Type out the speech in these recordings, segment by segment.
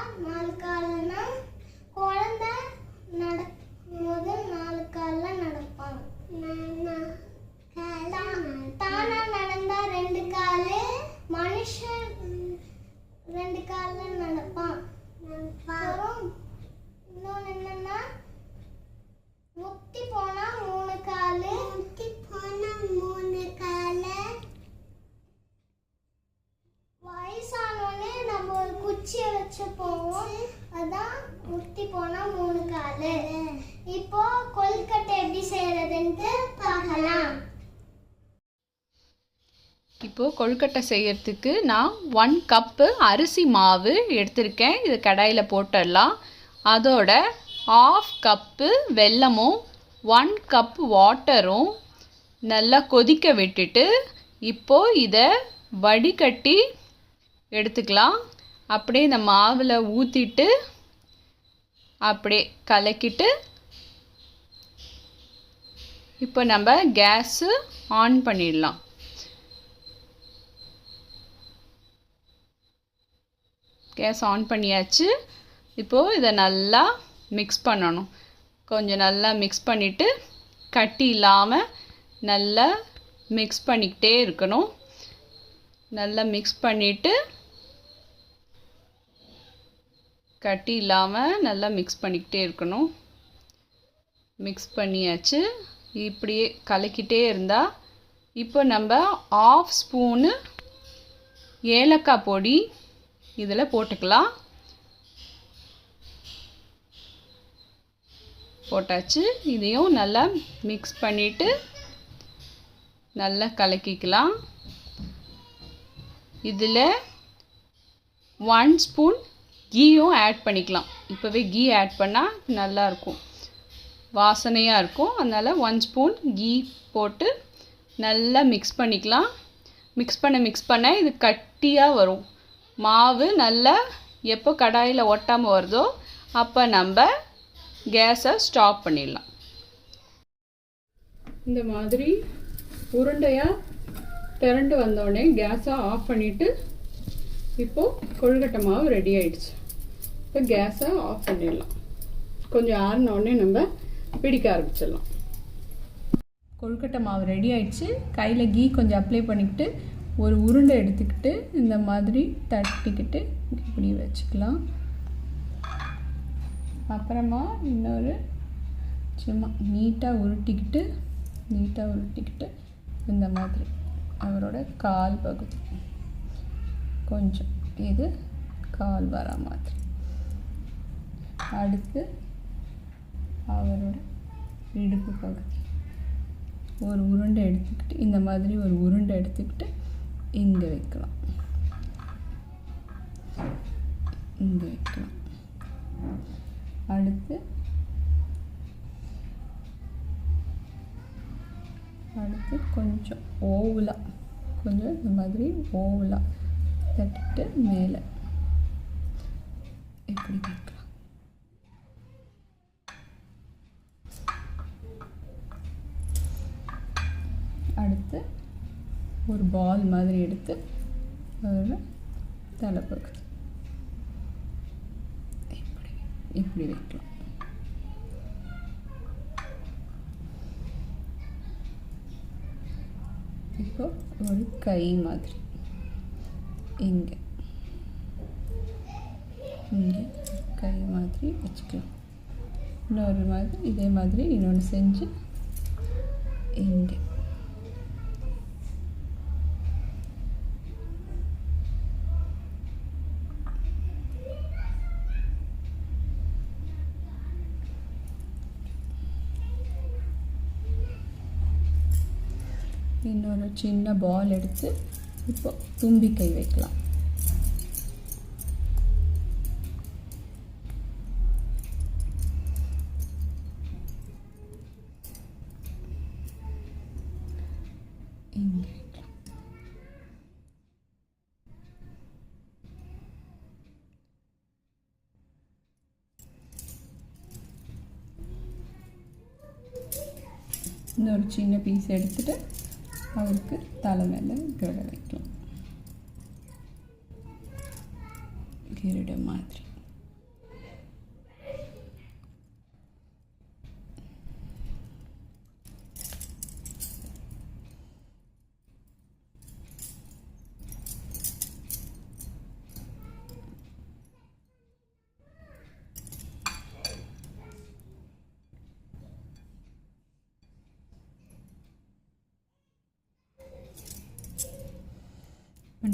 4 கால்னா குழந்தை முதல் 4 கால்ல நடப்பான். தானா நடந்தா 2 காலு, மனுஷன் 2 கால்ல நடப்பான். இன்னொன்று என்னன்னா முத்தி போனா 3 காலு, வயசானோடனே நம்ம ஒரு குச்சியை வச்சு போவோம், அதான் முத்தி போனா 3 காலு. இப்போ கொழுக்கட்டை எப்படி செய்யறதுன்ட்டு பார்க்கலாம். இப்போது கொழுக்கட்டை செய்யறதுக்கு நான் 1 கப்பு அரிசி மாவு எடுத்திருக்கேன். இது கடாயில் போட்டுடலாம். அதோட 1/2 கப்பு வெல்லமும் 1 கப் வாட்டரும் நல்லா கொதிக்க விட்டுட்டு இப்போது இதை வடிகட்டி எடுத்துக்கலாம். அப்படியே இந்த மாவில் ஊற்றிட்டு அப்படியே கலக்கிட்டு இப்போ நம்ம கேஸு ஆன் பண்ணிடலாம். கேஸ் ஆன் பண்ணியாச்சு. இப்போது இதை நல்லா மிக்ஸ் பண்ணணும். கொஞ்சம் நல்லா மிக்ஸ் பண்ணிவிட்டு கட்டி இல்லாமல் நல்லா மிக்ஸ் பண்ணிக்கிட்டே இருக்கணும். நல்லா மிக்ஸ் பண்ணிவிட்டு கட்டி இல்லாமல் நல்லா மிக்ஸ் பண்ணிக்கிட்டே இருக்கணும். மிக்ஸ் பண்ணியாச்சு. இப்படியே கலக்கிட்டே இருந்தால் இப்போ நம்ம 1/2 ஸ்பூனு ஏலக்காய் பொடி இதில் போட்டுக்கலாம். போட்டாச்சு. இதையும் நல்லா மிக்ஸ் பண்ணிவிட்டு நல்லா கலக்கிக்கலாம். இதில் 1 ஸ்பூன் கீயும் ஆட் பண்ணிக்கலாம். இப்போவே கீ ஆட் பண்ணால் நல்லாயிருக்கும், வாசனையாக இருக்கும். அதனால் 1 ஸ்பூன் கீ போட்டு நல்லா மிக்ஸ் பண்ணிக்கலாம். மிக்ஸ் பண்ண இது கட்டியாக வரும். மாவு நல்லா எப்போ கடாயில் ஒட்டாமல் வருதோ அப்போ நம்ம கேஸை ஸ்டாப் பண்ணிடலாம். இந்த மாதிரி உருண்டையாக திரண்டு வந்தோடனே கேஸை ஆஃப் பண்ணிவிட்டு இப்போது கொழுக்கட்டை மாவு ரெடி ஆயிடுச்சு. இப்போ கேஸை ஆஃப் பண்ணிடலாம். கொஞ்சம் ஆறினோடனே நம்ம பிடிக்க ஆரம்பிச்சிடலாம். கொழுக்கட்டை மாவு ரெடி ஆயிடுச்சு. கையில் கீ கொஞ்சம் அப்ளை பண்ணிக்கிட்டு ஒரு உருண்டை எடுத்துக்கிட்டு இந்த மாதிரி தட்டிக்கிட்டு இப்படி வச்சுக்கலாம். அப்புறமா இன்னொரு சும்மா நீட்டாக உருட்டிக்கிட்டு இந்த மாதிரி அவரோட கால் பகுதி கொஞ்சம் இது கால் வர மாதிரி, அடுத்து அவரோட இடுப்பு பகுதி ஒரு உருண்டை எடுத்துக்கிட்டு இந்த மாதிரி ஒரு உருண்டை எடுத்துக்கிட்டு இங்கே வைக்கலாம். இங்கே வைக்கலாம். அடுத்து கொஞ்சம் ஓவலாக கொஞ்சம் இந்த மாதிரி ஓவலாக தட்டிட்டு மேலே இப்படி வைக்கலாம். அடுத்து ஒரு பால் மாதிரி எடுத்து அதில் தலைப்பகுதி இப்படி வைக்கலாம். இப்போ ஒரு கை மாதிரி இங்கே கை மாதிரி வச்சுக்கலாம். இன்னொரு மாதிரி இதே மாதிரி இன்னொன்று செஞ்சு இங்கே இன்னொரு சின்ன பால் எடுத்து இப்போ தும்பிக்கை வைக்கலாம். இங்கே இன்னொரு சின்ன பீஸ் எடுத்துட்டு அவருக்கு தலை மேலே கிரட வைக்கலாம். கிரீட மாதிரி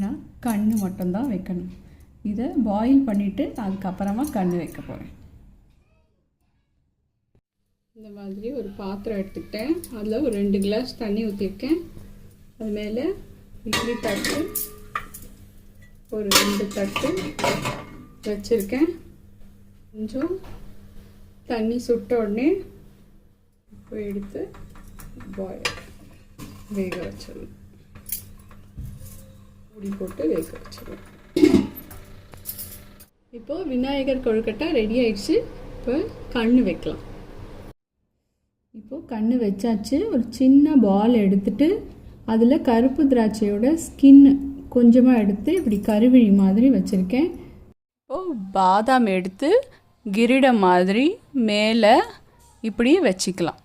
நான் கண் மட்டும்தான் வைக்கணும். இதை பாயில் பண்ணிவிட்டு அதுக்கப்புறமா கண் வைக்க போகிறேன். இந்த மாதிரி ஒரு பாத்திரம் எடுத்துக்கிட்டேன். அதில் ஒரு 2 கிளாஸ் தண்ணி ஊற்றிருக்கேன். அது மேலே இட்லி தட்டு ஒரு 2 தட்டு வச்சுருக்கேன். கொஞ்சம் தண்ணி சுட்ட உடனே இப்போ எடுத்து வேக வச்சிடலாம். மூடி போட்டு வேக வச்சிடலாம். இப்போது விநாயகர் கொழுக்கட்டை ரெடி ஆயிடுச்சு. இப்போ கண் வைக்கலாம். இப்போது கண் வச்சாச்சு. ஒரு சின்ன பால் எடுத்துட்டு அதில் கருப்பு திராட்சையோட ஸ்கின்னு கொஞ்சமாக எடுத்து இப்படி கருவிழி மாதிரி வச்சுருக்கேன். இப்போது பாதாம் எடுத்து கிரீடம் மாதிரி மேலே இப்படி வச்சுக்கலாம்.